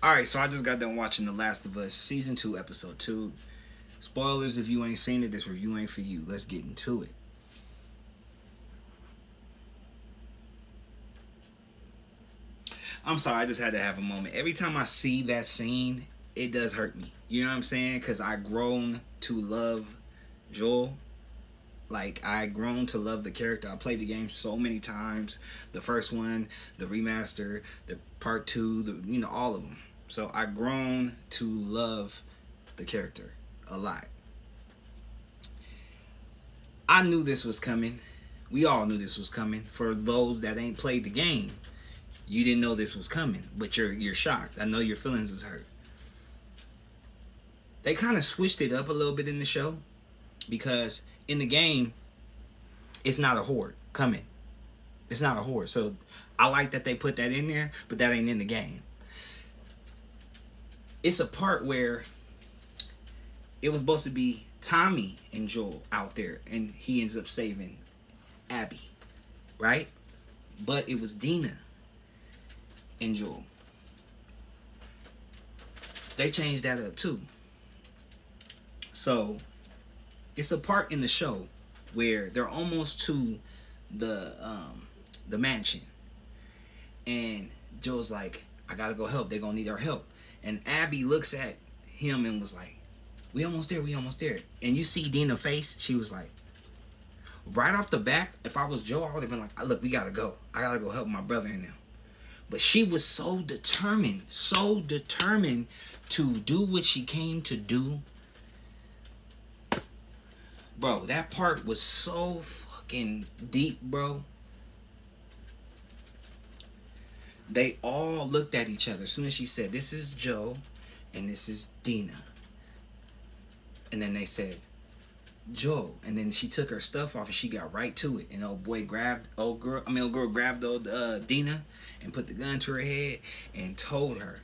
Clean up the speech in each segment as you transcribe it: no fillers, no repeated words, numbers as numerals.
Alright, so I just got done watching The Last of Us Season 2, Episode 2. Spoilers if you ain't seen it, this review ain't for you. Let's get into it. I'm sorry, I just had to have a moment. Every time I see that scene, it does hurt me. You know what I'm saying? Because I grown to love Joel. Like, I grown to love the character. I played the game so many times. The first one, the remaster, the part 2, all of them. So I grown to love the character a lot. I knew this was coming. We all knew this was coming. For those that ain't played the game, you didn't know this was coming, but you're shocked. I know your feelings is hurt. They kind of switched it up a little bit in the show because in the game, it's not a horde coming. It's not a horde. So I like that they put that in there, but that ain't in the game. It's a part where it was supposed to be Tommy and Joel out there, and he ends up saving Abby, right? But it was Dina and Joel. They changed that up too. So it's a part in the show where they're almost to the mansion, and Joel's like, I gotta go help. They're gonna need our help. And Abby looks at him and was like, we almost there, we almost there. And you see Dina's face, she was like, right off the bat, if I was Joe, I would have been like, look, we gotta go. I gotta go help my brother and them. But she was so determined to do what she came to do. Bro, that part was so fucking deep, bro. They all looked at each other as soon as she said, this is Joe and this is Dina. And then they said, Joe. And then she took her stuff off and she got right to it. And old girl grabbed old Dina and put the gun to her head and told her.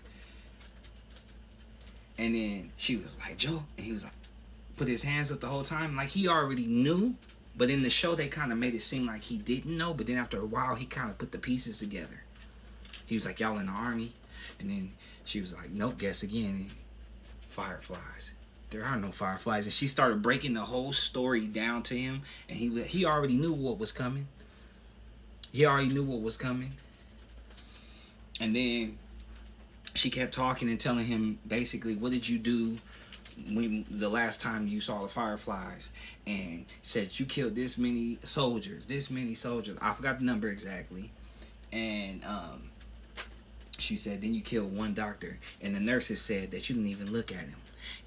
And then she was like, Joe. And he was like, put his hands up the whole time. Like he already knew. But in the show, they kind of made it seem like he didn't know. But then after a while, he kind of put the pieces together. He was like, y'all in the army? And then she was like, nope, guess again. And fireflies. There are no fireflies. And she started breaking the whole story down to him. And he already knew what was coming. He already knew what was coming. And then she kept talking and telling him, basically, what did you do when the last time you saw the fireflies? And said, you killed this many soldiers. I forgot the number exactly. And she said, then you killed one doctor. And the nurses said that you didn't even look at him.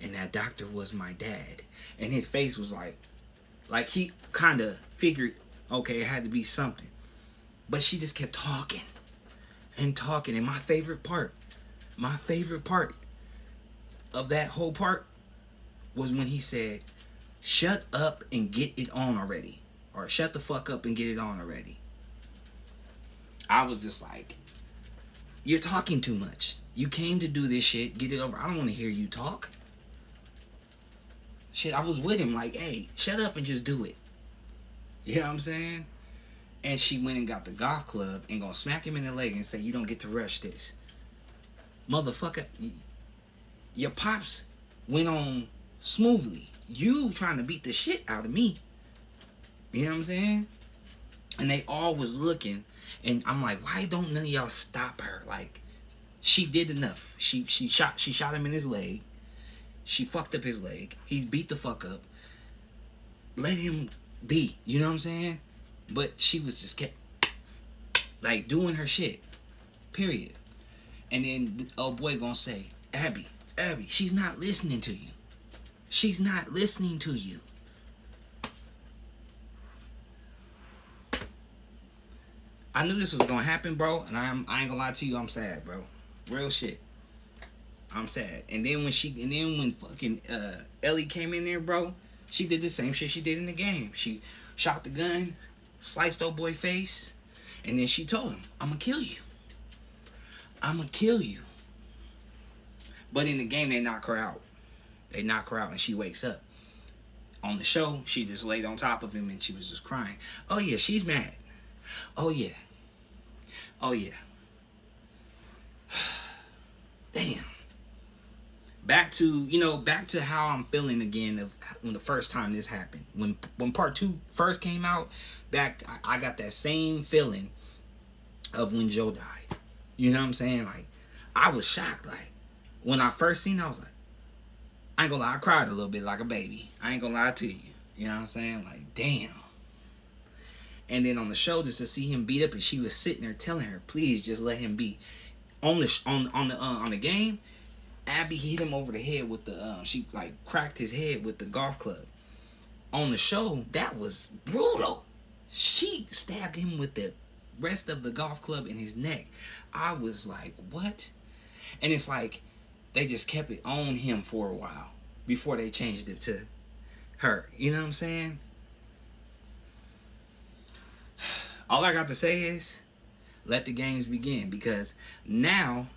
And that doctor was my dad. And his face was like he kind of figured, okay, it had to be something. But she just kept talking and talking. And my favorite part of that whole part was when he said, shut up and get it on already. Or shut the fuck up and get it on already. I was just like, you're talking too much. You came to do this shit. Get it over. I don't want to hear you talk. Shit, I was with him like, hey, shut up and just do it. You know what I'm saying? And she went and got the golf club and gonna smack him in the leg and say, you don't get to rush this. Motherfucker, your pops went on smoothly. You trying to beat the shit out of me. You know what I'm saying? And they all was looking, and I'm like, why don't none of y'all stop her? Like, she did enough. She shot him in his leg. She fucked up his leg. He's beat the fuck up. Let him be. You know what I'm saying? But she was just kept like doing her shit. Period. And then the old boy gonna say, Abby, she's not listening to you. She's not listening to you. I knew this was gonna happen, bro, and I ain't gonna lie to you, I'm sad, bro. Real shit. I'm sad. And then when fucking Ellie came in there, bro, she did the same shit she did in the game. She shot the gun, sliced old boy face, and then she told him, I'm gonna kill you. I'm gonna kill you. But in the game, they knock her out. They knock her out and she wakes up. On the show, she just laid on top of him and she was just crying. Oh yeah, she's mad. Oh yeah. Oh yeah. Damn. back to how I'm feeling again of when the first time this happened. When part two first came out, I got that same feeling of when Joe died. You know what I'm saying? Like, I was shocked. Like, when I first seen it, I was like, I ain't gonna lie, I cried a little bit like a baby. I ain't gonna lie to you. You know what I'm saying? Like, damn. And then on the show, just to see him beat up, and she was sitting there telling her, please just let him be. On the game, Abby hit him over the head with the she like cracked his head with the golf club. On the show, that was brutal. She stabbed him with the rest of the golf club in his neck. I was like, what? And it's like they just kept it on him for a while before they changed it to her. You know what I'm saying? All I got to say is let the games begin, because now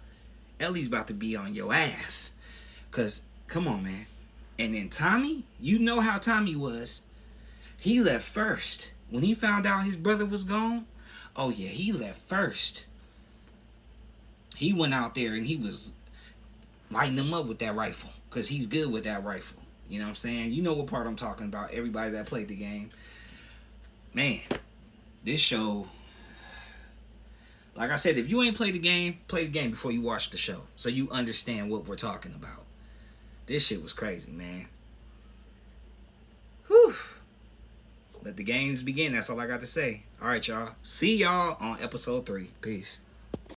Ellie's about to be on your ass. Cause come on, man. And then Tommy, you know how Tommy was. He left first. When he found out his brother was gone, oh yeah, he left first. He went out there and he was lighting them up with that rifle. Cause he's good with that rifle. You know what I'm saying? You know what part I'm talking about. Everybody that played the game. Man, this show, like I said, if you ain't played the game, play the game before you watch the show, so you understand what we're talking about. This shit was crazy, man. Whew. Let the games begin. That's all I got to say. All right, y'all. See y'all on episode 3. Peace.